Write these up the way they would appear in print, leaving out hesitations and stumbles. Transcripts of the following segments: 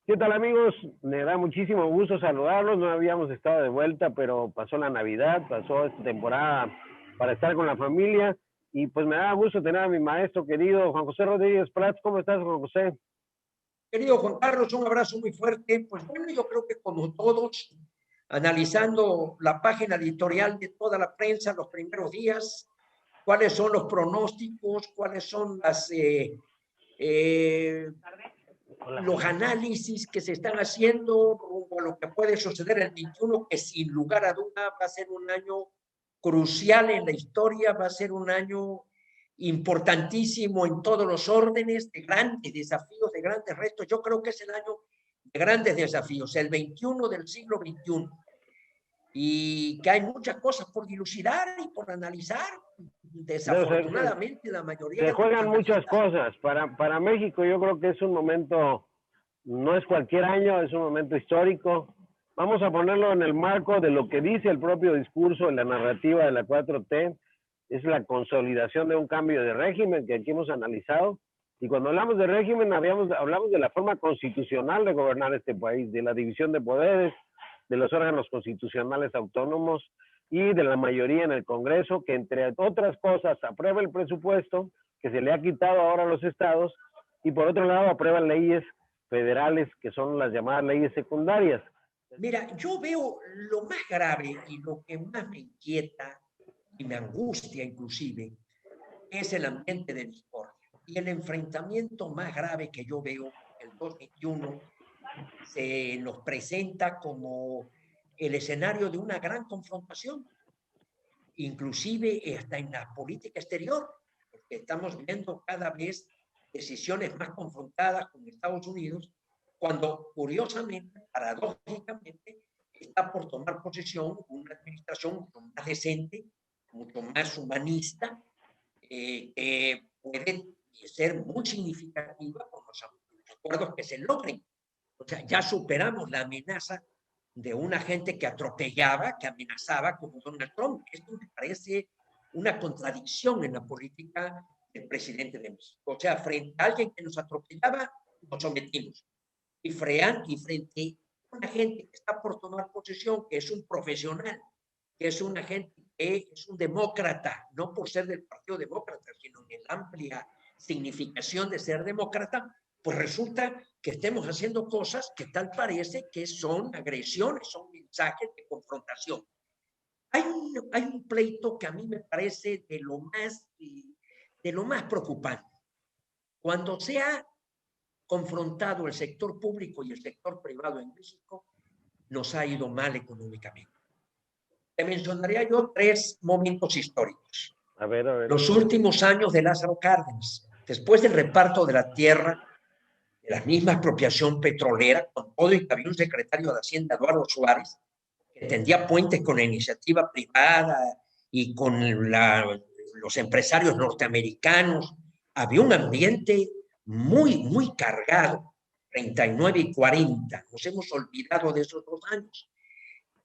¿Qué tal, amigos? Me da muchísimo gusto saludarlos. No habíamos estado de vuelta, pero pasó la Navidad, pasó esta temporada para estar con la familia y pues me da gusto tener a mi maestro querido Juan José Rodríguez Prats. ¿Cómo estás, Juan José? Querido Juan Carlos, un abrazo muy fuerte. Pues bueno, yo creo que como todos, analizando la página editorial de toda la prensa los primeros días, cuáles son los pronósticos, cuáles son eh, los análisis que se están haciendo rumbo a lo que puede suceder el 21, que sin lugar a duda va a ser un año crucial en la historia, va a ser un año importantísimo en todos los órdenes, de grandes desafíos, de grandes retos. Yo creo que es el año de grandes desafíos, el 21 del siglo XXI, y que hay muchas cosas por dilucidar y por analizar. Desafortunadamente, la mayoría se de los juegan muchas analistas... cosas. Para México yo creo que es un momento, no es cualquier año, es un momento histórico. Vamos a ponerlo en el marco de lo que dice el propio discurso, la narrativa de la 4T, es la consolidación de un cambio de régimen que aquí hemos analizado. Y cuando hablamos de régimen, hablamos de la forma constitucional de gobernar este país, de la división de poderes, de los órganos constitucionales autónomos y de la mayoría en el Congreso, que entre otras cosas aprueba el presupuesto que se le ha quitado ahora a los estados y por otro lado aprueba leyes federales que son las llamadas leyes secundarias. Mira, yo veo lo más grave y lo que más me inquieta y me angustia inclusive es el ambiente de discordia. Y el enfrentamiento más grave que yo veo, el 2021, se nos presenta como el escenario de una gran confrontación, inclusive hasta en la política exterior, porque estamos viendo cada vez decisiones más confrontadas con Estados Unidos, cuando curiosamente, paradójicamente, está por tomar posesión una administración mucho más decente, mucho más humanista, que puede ser muy significativa con los acuerdos que se logren. O sea, ya superamos la amenaza de una gente que atropellaba, que amenazaba como Donald Trump. Esto me parece una contradicción en la política del presidente de México. O sea, frente a alguien que nos atropellaba, nos sometimos. Y frente a una gente que está por tomar posesión, que es un profesional, que es una gente que es un demócrata, no por ser del Partido Demócrata, sino en la amplia significación de ser demócrata, pues resulta que estemos haciendo cosas que tal parece que son agresiones, son mensajes de confrontación. Hay un pleito que a mí me parece de lo más preocupante. Cuando se ha confrontado el sector público y el sector privado en México, nos ha ido mal económicamente. Te mencionaría yo 3 momentos históricos. A ver. Los últimos años de Lázaro Cárdenas, después del reparto de la tierra, de la misma expropiación petrolera, con todo y que había un secretario de Hacienda, Eduardo Suárez, que tendía puentes con la iniciativa privada y con los empresarios norteamericanos. Había un ambiente muy cargado, 39 y 40. Nos hemos olvidado de esos 2 años.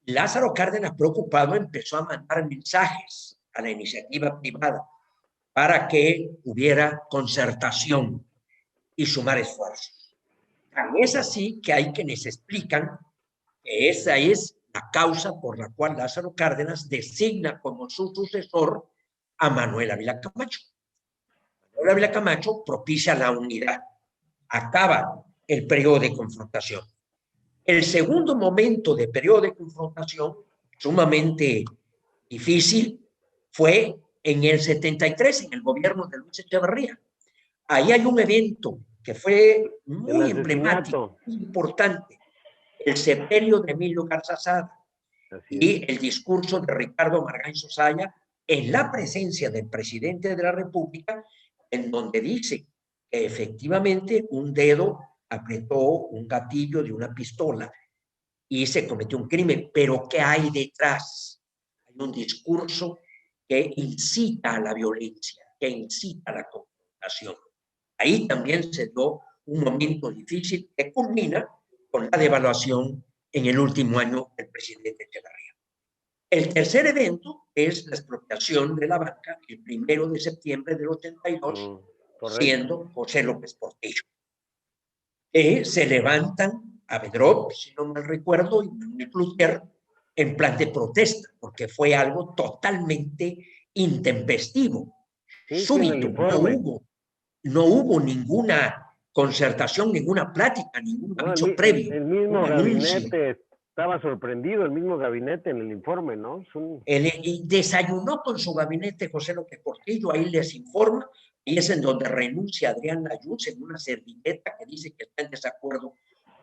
Lázaro Cárdenas, preocupado, empezó a mandar mensajes a la iniciativa privada para que hubiera concertación y sumar esfuerzos. Es así que hay quienes explican que esa es la causa por la cual Lázaro Cárdenas designa como su sucesor a Manuel Ávila Camacho. Manuel Ávila Camacho propicia la unidad, acaba el periodo de confrontación. El segundo momento de periodo de confrontación, sumamente difícil, fue en el 73, en el gobierno de Luis Echeverría. Ahí hay un evento que fue muy emblemático, muy importante, el sepelio de Emilio Garzazada y el discurso de Ricardo Margán Sosaya en la presencia del presidente de la República, en donde dice que efectivamente un dedo apretó un gatillo de una pistola y se cometió un crimen, pero ¿qué hay detrás? Hay un discurso que incita a la violencia, que incita a la confrontación. Ahí también se dio un momento difícil que culmina con la devaluación en el último año del presidente Echeverría. El tercer evento es la expropiación de la banca el 1 de septiembre del 82, siendo José López Portillo. Se levantan a Bedrop, si no mal recuerdo, y Manuel Cloutier, en plan de protesta, porque fue algo totalmente intempestivo, Sí, sí, en el súbito, informe. no hubo ninguna concertación, ninguna plática, ningún No, aviso previo, el un mismo anuncio. gabinete estaba sorprendido, el mismo gabinete en el informe, ¿no? Y desayunó con su gabinete José López Portillo, ahí les informa, y es en donde renuncia Adrián Layuz en una servilleta que dice que está en desacuerdo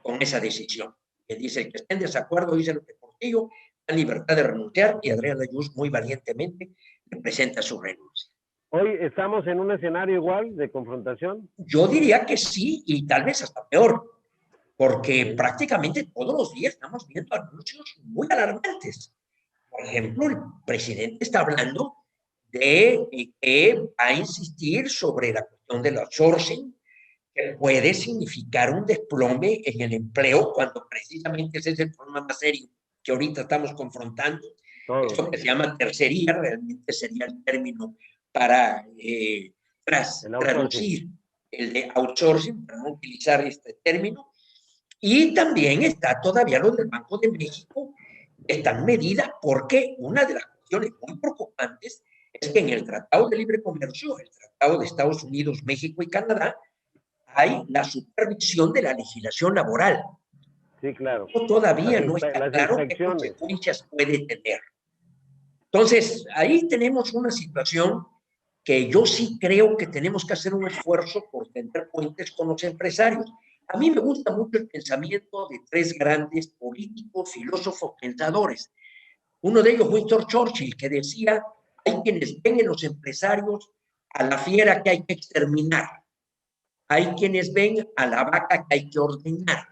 con esa decisión. Que dice que está en desacuerdo, dice López Portillo, en libertad de renunciar, y Adrián Layuz muy valientemente le presenta su renuncia. Hoy estamos en un escenario igual de confrontación. Yo diría que sí, y tal vez hasta peor, porque Sí, prácticamente todos los días estamos viendo anuncios muy alarmantes. Por ejemplo, el presidente está hablando de que va a insistir sobre la cuestión del outsourcing, que puede significar un desplome en el empleo cuando precisamente ese es el problema más serio que ahorita estamos confrontando. todos. Esto que se llama tercería realmente sería el término para El outsourcing. traducir el de outsourcing, para no utilizar este término. Y también está todavía lo del Banco de México, están medidas porque una de las cuestiones muy preocupantes es que en el Tratado de Libre Comercio, el Tratado de Estados Unidos, México y Canadá, hay la supervisión de la legislación laboral. Sí, claro. Todavía no está Las claro qué inspecciones. consecuencias puede tener. Entonces, ahí tenemos una situación que yo sí creo que tenemos que hacer un esfuerzo por tener puentes con los empresarios. A mí me gusta mucho el pensamiento de tres grandes políticos, filósofos, pensadores. Uno de ellos, Winston Churchill, que decía, hay quienes ven en los empresarios a la fiera que hay que exterminar, hay quienes ven a la vaca que hay que ordeñar.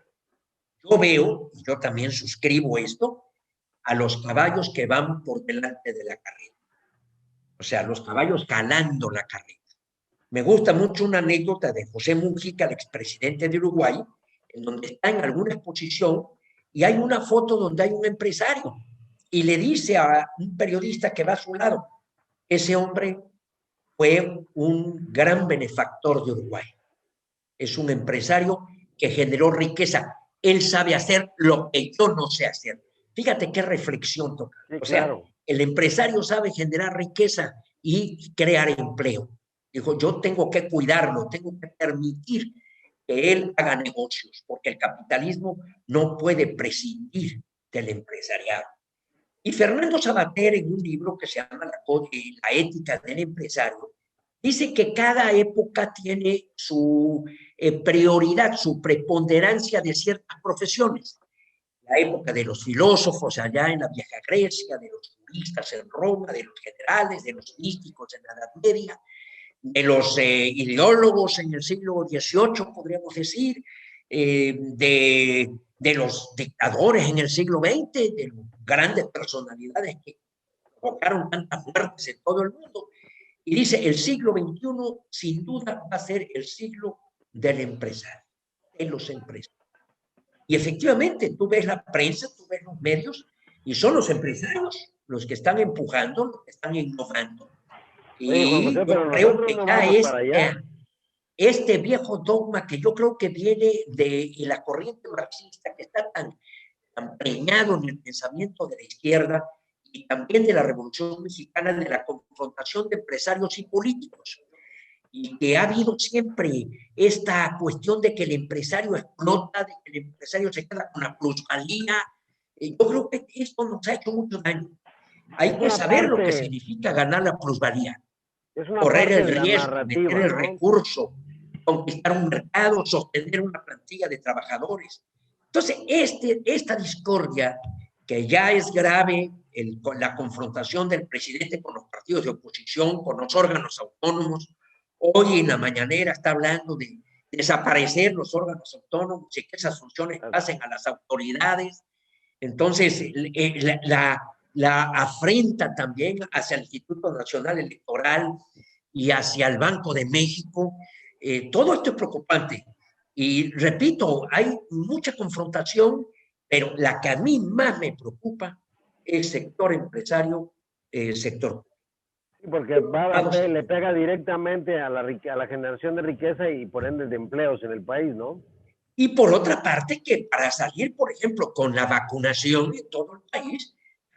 Yo veo, y yo también suscribo esto, a los caballos que van por delante de la carrera. O sea, los caballos calando la carrera. Me gusta mucho una anécdota de José Mujica, el expresidente de Uruguay, en donde está en alguna exposición y hay una foto donde hay un empresario y le dice a un periodista que va a su lado, ese hombre fue un gran benefactor de Uruguay. Es un empresario que generó riqueza. Él sabe hacer lo que yo no sé hacer. Fíjate qué reflexión toca. Sí, O sea, claro. el empresario sabe generar riqueza y crear empleo. Dijo, yo tengo que cuidarlo, tengo que permitir que él haga negocios, porque el capitalismo no puede prescindir del empresariado. Y Fernando Sabater, en un libro que se llama La ética del empresario, dice que cada época tiene su prioridad, su preponderancia de ciertas profesiones. La época de los filósofos allá en la vieja Grecia, de los juristas en Roma, de los generales, de los místicos en la Edad Media, de los ideólogos en el siglo XVIII, podríamos decir, de los dictadores en el siglo XX, de las grandes personalidades que provocaron tantas muertes en todo el mundo. Y dice, el siglo XXI sin duda va a ser el siglo del empresario, de los empresarios. Y efectivamente, tú ves la prensa, tú ves los medios, y son los empresarios los que están empujando, los que están innovando. Oye, Juan José, Y yo pero creo nosotros que no ya vamos para allá. este viejo dogma que yo creo que viene de la corriente marxista que está tan preñado en el pensamiento de la izquierda y también de la Revolución Mexicana, de la confrontación de empresarios y políticos, y que ha habido siempre esta cuestión de que el empresario explota, de que el empresario se queda con la plusvalía. Yo creo que esto nos ha hecho mucho daño. Hay Es que una saber lo que parte, significa ganar la plusvalía, es una correr parte el de la riesgo, meter narrativa, el ¿no? recurso, conquistar un mercado, sostener una plantilla de trabajadores. Entonces, esta discordia, que ya es grave, con la confrontación del presidente con los partidos de oposición, con los órganos autónomos, hoy en la mañanera está hablando de desaparecer los órganos autónomos y que esas funciones pasen a las autoridades. Entonces, la afrenta también hacia el Instituto Nacional Electoral y hacia el Banco de México. Todo esto es preocupante. Y repito, hay mucha confrontación, pero la que a mí más me preocupa es el sector empresario, sector. Porque le pega directamente a la generación de riqueza y por ende de empleos en el país, ¿no? Y por otra parte, que para salir, por ejemplo, con la vacunación en todo el país,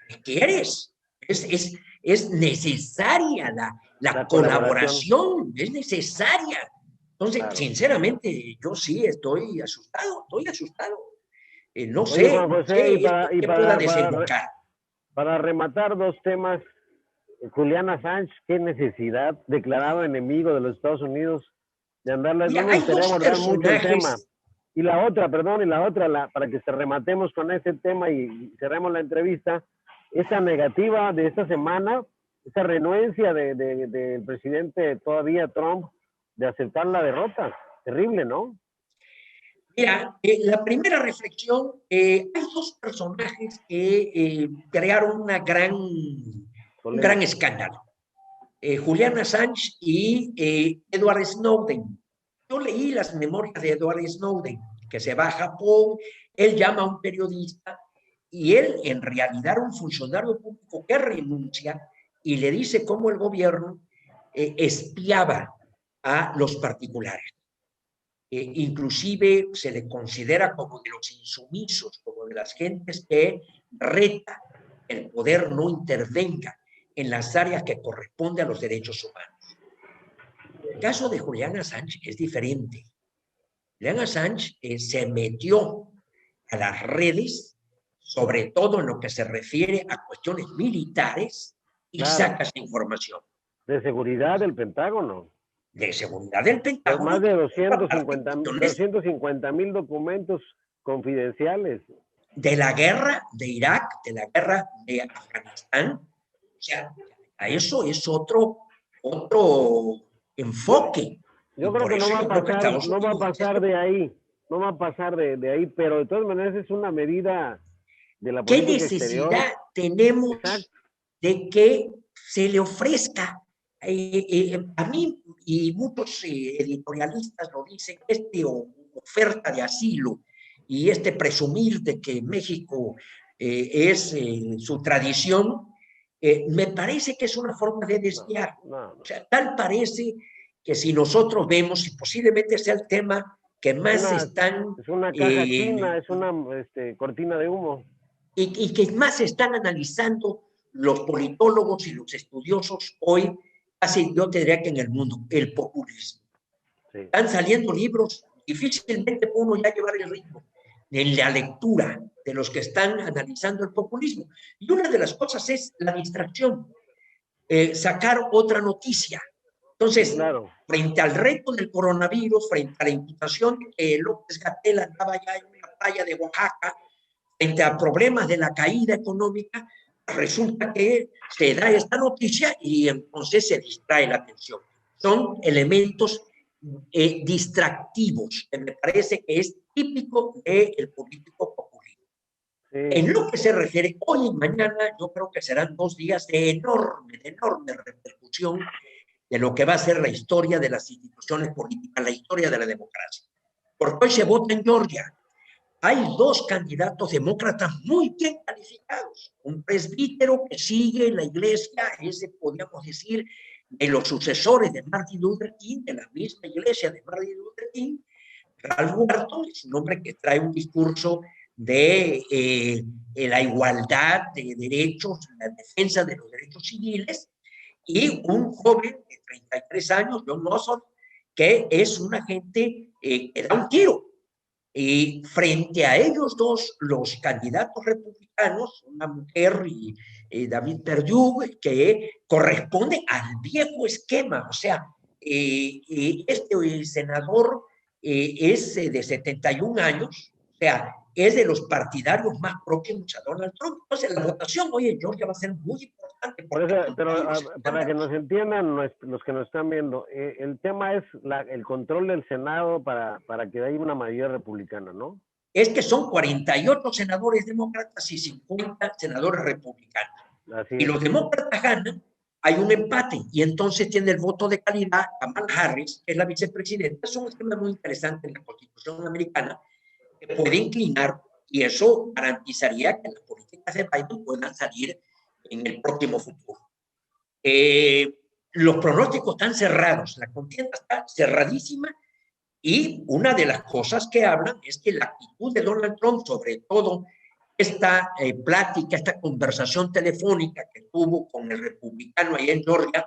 requieres, es necesaria la La colaboración, colaboración, es necesaria. Entonces, claro. sinceramente, yo sí estoy asustado, estoy asustado. No Oye, sé, Juan no José, sé esto qué pueda desembocar. para rematar dos temas, Julián Assange, qué necesidad, declarado enemigo de los Estados Unidos, de andarla, no Mira, me hay gustaría dos abordar mucho el tema. personajes. Y la otra, perdón, para que se rematemos con ese tema y cerremos la entrevista, esa negativa de esta semana, esa renuencia del presidente todavía Trump de aceptar la derrota. Terrible, ¿no? Mira, la primera reflexión, hay dos personajes que crearon un gran Polémica. escándalo. Julian Assange y Edward Snowden. Yo leí las memorias de Edward Snowden, que se va a Japón, él llama a un periodista y él en realidad era un funcionario público que renuncia y le dice cómo el gobierno espiaba a los particulares. Inclusive se le considera como de los insumisos, como de las gentes que reta que el poder no intervenga en las áreas que corresponden a los derechos humanos. El caso de Julian Assange es diferente. Julian Assange se metió a las redes, sobre todo en lo que se refiere a cuestiones militares, y Claro, saca esa información de seguridad del Pentágono. de seguridad del Los Pentágono más de y por otra parte cuestiones 250,000 documentos confidenciales. de la guerra de Irak, de la guerra de Afganistán. O sea, a eso es otro Yo, enfoque. Y yo creo por que eso yo creo que Estados no va a Unidos en pasar este de momento, ahí, no va a pasar de ahí, pero de todas maneras es una medida de la ¿qué política exterior. necesidad tenemos Exacto, de que se le ofrezca? A mí y muchos editorialistas lo dicen, oferta de asilo y este presumir de que México es su tradición, me parece que es una forma de no, desviar. no, O no. sea, tal parece que si nosotros vemos, y posiblemente sea el tema que más Una, están es una caja china, eh, es una cortina de humo. y que más están analizando los politólogos y los estudiosos hoy, casi yo te diría que en el mundo, el populismo. Sí, Están saliendo libros, difícilmente uno ya llevar el ritmo en la lectura de los que están analizando el populismo. Y una de las cosas es la distracción, sacar otra noticia. sí, Entonces, claro. frente al reto del coronavirus, frente a la imputación de que López-Gatell andaba ya en una playa de Oaxaca, frente a problemas de la caída económica, resulta que se da esta noticia y entonces se distrae la atención. Son elementos distractivos, que me parece que es típico del político populista. Sí, En lo que se refiere hoy y mañana, yo creo que serán 2 días de enorme repercusión de lo que va a ser la historia de las instituciones políticas, la historia de la democracia. Porque hoy se vota en Georgia, hay 2 candidatos demócratas muy bien calificados. Un presbítero que sigue la iglesia, ese podríamos decir, de los sucesores de Martin Luther King, de la misma iglesia de Martin Luther King. Ralph Walton es un hombre que trae un discurso de la igualdad de derechos, la defensa de los derechos civiles, y un joven de 33 años, John Ossoff, que es un agente que da un tiro. Y frente a ellos dos, los candidatos republicanos, una mujer y David Perdue, que corresponde al viejo esquema, o sea, este senador es de 71 años, o sea, es de los partidarios más próximos a Donald Trump. Entonces, la votación hoy en Georgia va a ser muy importante por porque eso, con pero todos los para que escándalos. nos entiendan los que nos están viendo, el tema es el control del Senado para que haya una mayoría republicana, ¿no? Es que son 48 senadores demócratas y 50 senadores republicanos. Así Y es. los demócratas ganan, hay un empate y entonces tiene el voto de calidad Kamala Harris, que es la vicepresidenta. Es un esquema muy interesante en la Constitución americana que puede inclinar y eso garantizaría que las políticas de Biden puedan salir en el próximo futuro. Los pronósticos están cerrados, la contienda está cerradísima Y una de las cosas que hablan es que la actitud de Donald Trump, sobre todo esta plática, esta conversación telefónica que tuvo con el republicano ahí en Georgia,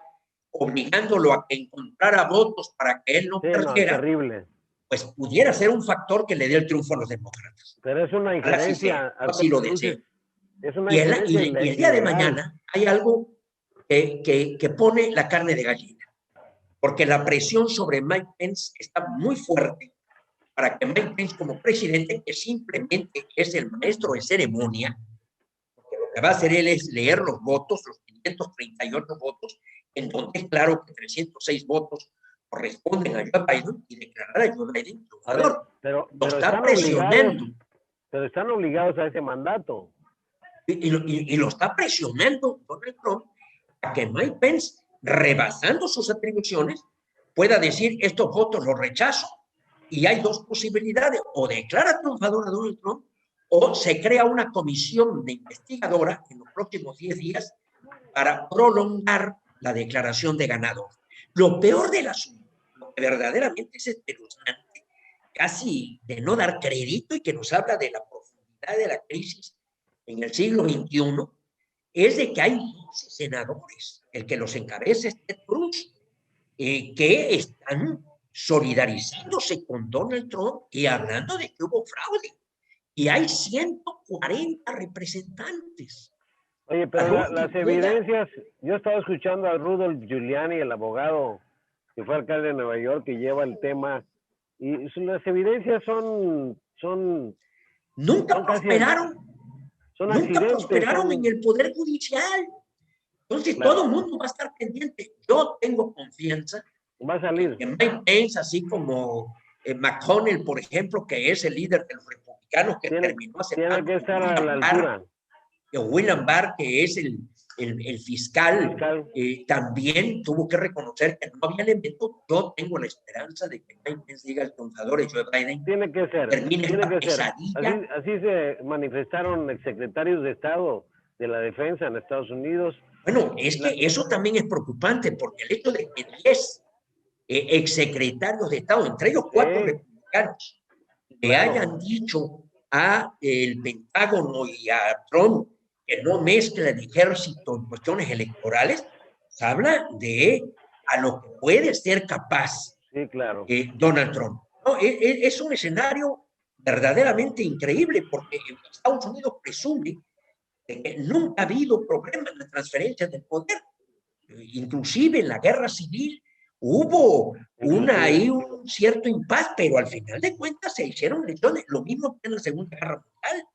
obligándolo a que encontrara votos para que él no perdiera, terrible. pues pudiera ser un factor que le dé el triunfo a los demócratas. Pero es una injerencia. Así lo deseo. Es una Y injerencia el día de mañana hay algo que pone la carne de gallina, porque la presión sobre Mike Pence está muy fuerte para que Mike Pence, como presidente, que simplemente es el maestro de ceremonia, porque lo que va a hacer él es leer los votos, los 538 votos, en donde es claro que 306 votos corresponden a Joe Biden y declarar a Joe Biden triunfador. Pero lo está presionando. Pero están obligados a ese mandato. Y lo está presionando Donald Trump a que Mike Pence, rebasando sus atribuciones, pueda decir estos votos los rechazo. Y hay dos posibilidades: o declara triunfador a Donald Trump, o se crea una comisión de investigadora en los próximos 10 días para prolongar la declaración de ganador. Lo peor del asunto, lo que verdaderamente es espeluznante, casi de no dar crédito y que nos habla de la profundidad de la crisis en el siglo XXI, es de que hay 12 senadores, el que los encabeza es Ted Cruz, que están solidarizándose con Donald Trump y hablando de que hubo fraude. Y hay 140 representantes. Oye, pero las evidencias, yo estaba escuchando a Rudolph Giuliani, el abogado que fue alcalde de Nueva York, que lleva el tema, y las evidencias son nunca prosperaron. Nunca prosperaron en el Poder Judicial. Entonces, todo el mundo va a estar pendiente. Yo tengo confianza. Va a salir. Que Mike Pence, así como McConnell, por ejemplo, que es el líder de los republicanos, que terminó aceptando. Tiene que estar a la altura. William Barr, que es el fiscal, también tuvo que reconocer que no había elementos. Yo tengo la esperanza de que Mike Pence diga al triunfador y Joe Biden. Tiene que ser. Termine esta pesadilla. Así se manifestaron exsecretarios de Estado de la Defensa en Estados Unidos. Bueno, es que eso también es preocupante, porque el hecho de que 10 exsecretarios de Estado, entre ellos 4 republicanos, le hayan dicho a el Pentágono y a Trump que no mezcla el ejército en cuestiones electorales, se habla de a lo que puede ser capaz Donald Trump. No, es un escenario verdaderamente increíble, porque Estados Unidos presume de que nunca ha habido problema en la transferencia del poder. Inclusive en la guerra civil hubo un cierto impas, pero al final de cuentas se hicieron elecciones, lo mismo que en la Segunda Guerra Mundial.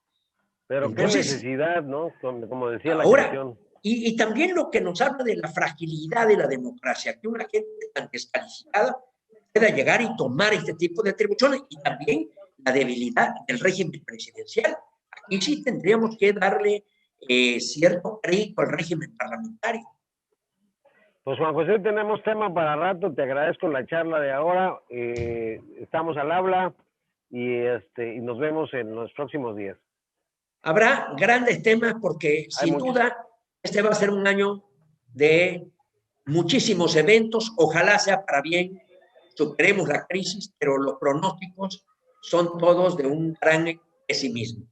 Pero entonces, qué necesidad, ¿no? Como decía la canción. Y también lo que nos habla de la fragilidad de la democracia, que una gente tan descalificada pueda llegar y tomar este tipo de atribuciones, y también la debilidad del régimen presidencial. Aquí sí tendríamos que darle cierto crédito al régimen parlamentario. Pues Juan José, tenemos tema para rato. Te agradezco la charla de ahora. Estamos al habla y nos vemos en los próximos días. Habrá grandes temas porque sin duda este va a ser un año de muchísimos eventos. Ojalá sea para bien, superemos la crisis, pero los pronósticos son todos de un gran pesimismo.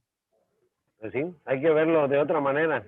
Pues sí, hay que verlo de otra manera.